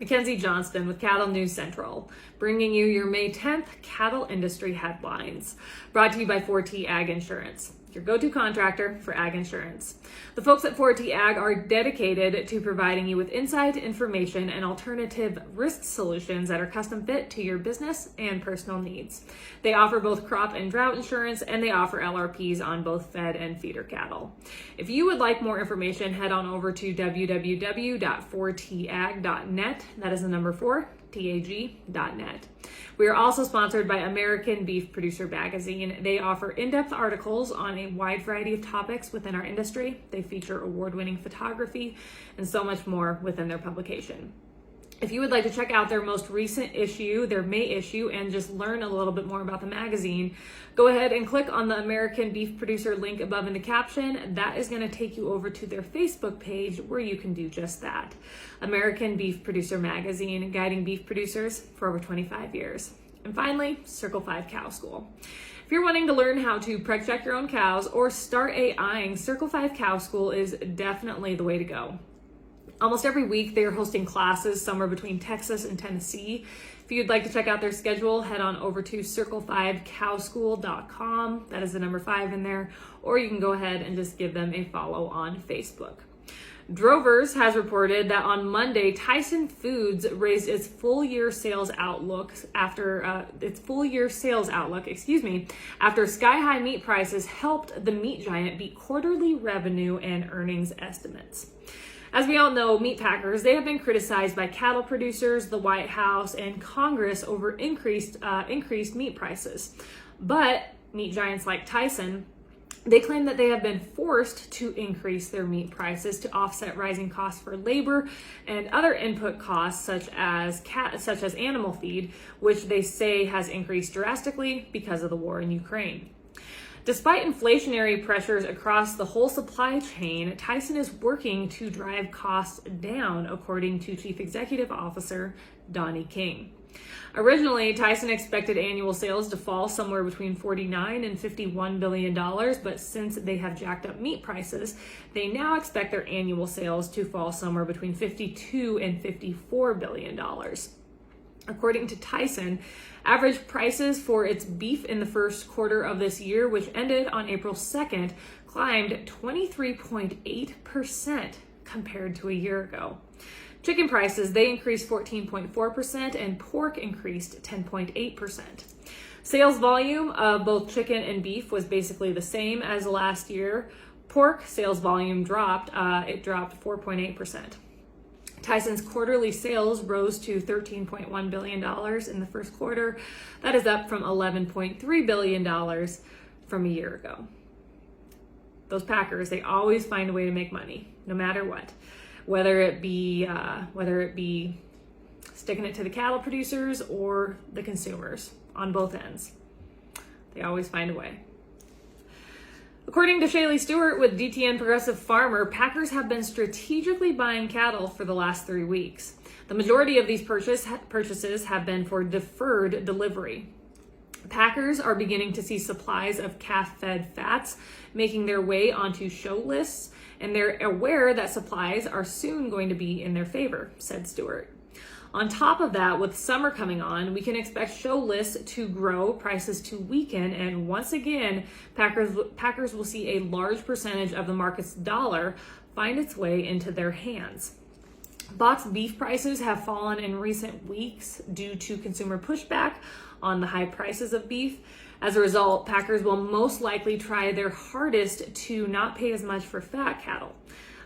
Mackenzie Johnston with Cattle News Central, bringing you your May 10th cattle industry headlines, brought to you by 4T Ag Insurance, your go-to contractor for ag insurance. The folks at 4T Ag are dedicated to providing you with insight, information, and alternative risk solutions that are custom fit to your business and personal needs. They offer both crop and drought insurance, and they offer LRPs on both fed and feeder cattle. If you would like more information, head on over to www.4tag.net. That is the number 4, TAG.net. We are also sponsored by American Beef Producer Magazine. They offer in-depth articles on a wide variety of topics within our industry. They feature award-winning photography and so much more within their publication. If you would like to check out their most recent issue, their May issue, and just learn a little bit more about the magazine, go ahead and click on the American Beef Producer link above in the caption. That is going to take you over to their Facebook page where you can do just that. American Beef Producer Magazine, guiding beef producers for over 25 years. And finally, Circle 5 Cow School. If you're wanting to learn how to preg check your own cows or start AIing, Circle 5 Cow School is definitely the way to go. Almost every week, they are hosting classes somewhere between Texas and Tennessee. If you'd like to check out their schedule, head on over to circle5cowschool.com. That is the number 5 in there. Or you can go ahead and just give them a follow on Facebook. Drovers has reported that on Monday, Tyson Foods raised its full year sales outlook after sky-high meat prices helped the meat giant beat quarterly revenue and earnings estimates. As we all know, meat packers, they have been criticized by cattle producers, the White House, and Congress over increased meat prices. But meat giants like Tyson, they claim that they have been forced to increase their meat prices to offset rising costs for labor and other input costs such as animal feed, which they say has increased drastically because of the war in Ukraine. Despite inflationary pressures across the whole supply chain, Tyson is working to drive costs down, according to Chief Executive Officer Donnie King. Originally, Tyson expected annual sales to fall somewhere between $49 and $51 billion, but since they have jacked up meat prices, they now expect their annual sales to fall somewhere between $52 and $54 billion. According to Tyson, average prices for its beef in the first quarter of this year, which ended on April 2nd, climbed 23.8% compared to a year ago. Chicken prices, they increased 14.4% and pork increased 10.8%. Sales volume of both chicken and beef was basically the same as last year. Pork sales volume dropped 4.8%. Tyson's quarterly sales rose to $13.1 billion in the first quarter. That is up from $11.3 billion from a year ago. Those packers, they always find a way to make money, no matter what. Whether it be sticking it to the cattle producers or the consumers on both ends. They always find a way. According to ShayLe Stewart with DTN Progressive Farmer, packers have been strategically buying cattle for the last 3 weeks. The majority of these purchases have been for deferred delivery. Packers are beginning to see supplies of calf-fed fats making their way onto show lists, and they're aware that supplies are soon going to be in their favor, said Stewart. On top of that, with summer coming on, we can expect show lists to grow, prices to weaken, and once again, packers will see a large percentage of the market's dollar find its way into their hands. Boxed beef prices have fallen in recent weeks due to consumer pushback on the high prices of beef. As a result, packers will most likely try their hardest to not pay as much for fat cattle.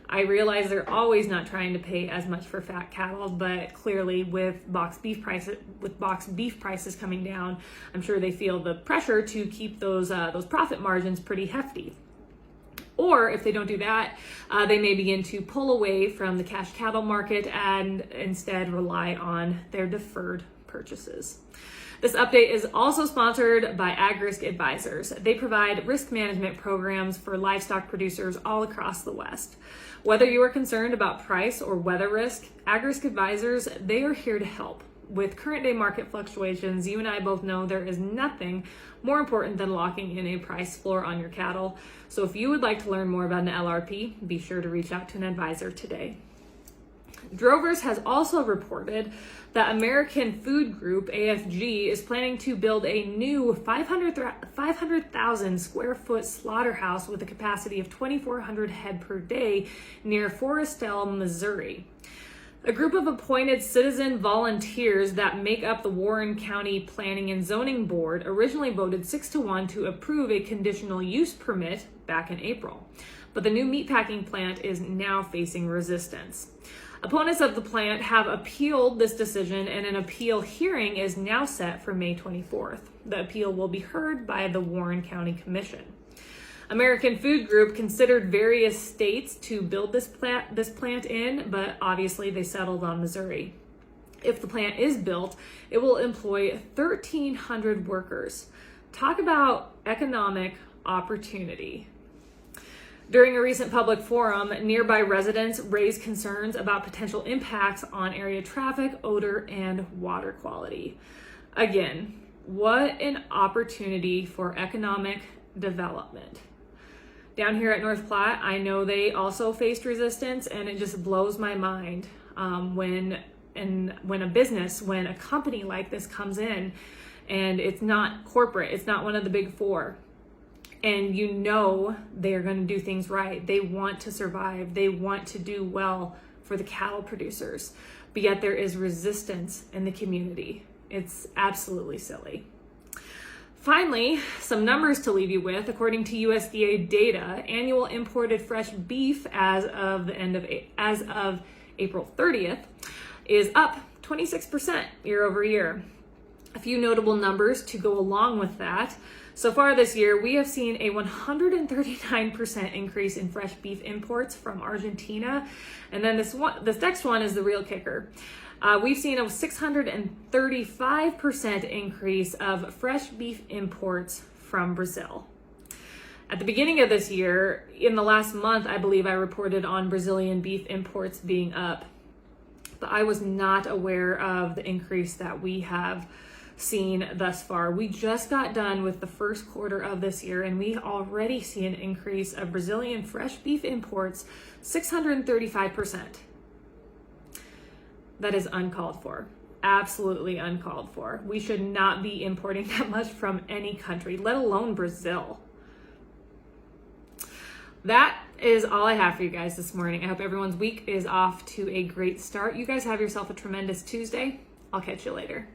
I realize they're always not trying to pay as much for fat cattle, but clearly with boxed beef prices coming down, I'm sure they feel the pressure to keep those profit margins pretty hefty. Or if they don't do that, they may begin to pull away from the cash cattle market and instead rely on their deferred purchases. This update is also sponsored by AgRisk Advisors. They provide risk management programs for livestock producers all across the West. Whether you are concerned about price or weather risk, AgRisk Advisors, they are here to help. With current day market fluctuations, you and I both know there is nothing more important than locking in a price floor on your cattle. So if you would like to learn more about an LRP, be sure to reach out to an advisor today. Drovers has also reported that American Food Group, AFG, is planning to build a new 500,000 square foot slaughterhouse with a capacity of 2,400 head per day near Forrestal, Missouri. A group of appointed citizen volunteers that make up the Warren County Planning and Zoning Board originally voted 6-1 to approve a conditional use permit back in April. But the new meatpacking plant is now facing resistance. Opponents of the plant have appealed this decision, and an appeal hearing is now set for May 24th. The appeal will be heard by the Warren County Commission. American Food Group considered various states to build this plant in, but obviously they settled on Missouri. If the plant is built, it will employ 1,300 workers. Talk about economic opportunity. During a recent public forum, nearby residents raised concerns about potential impacts on area traffic, odor, and water quality. Again, what an opportunity for economic development. Down here at North Platte, I know they also faced resistance, and it just blows my mind when a company like this comes in, and it's not corporate, it's not one of the big four, and you know they're going to do things right. They want to survive. They want to do well for the cattle producers, but yet there is resistance in the community. It's absolutely silly. Finally, some numbers to leave you with. According to USDA data, annual imported fresh beef as of April 30th is up 26% year over year. A few notable numbers to go along with that. So far this year, we have seen a 139% increase in fresh beef imports from Argentina. And then this next one is the real kicker. We've seen a 635% increase of fresh beef imports from Brazil. At the beginning of this year, in the last month, I believe I reported on Brazilian beef imports being up, but I was not aware of the increase that we have seen thus far. We just got done with the first quarter of this year, and we already see an increase of Brazilian fresh beef imports, 635%. That is uncalled for. Absolutely uncalled for. We should not be importing that much from any country, let alone Brazil. That is all I have for you guys this morning. I hope everyone's week is off to a great start. You guys have yourself a tremendous Tuesday. I'll catch you later.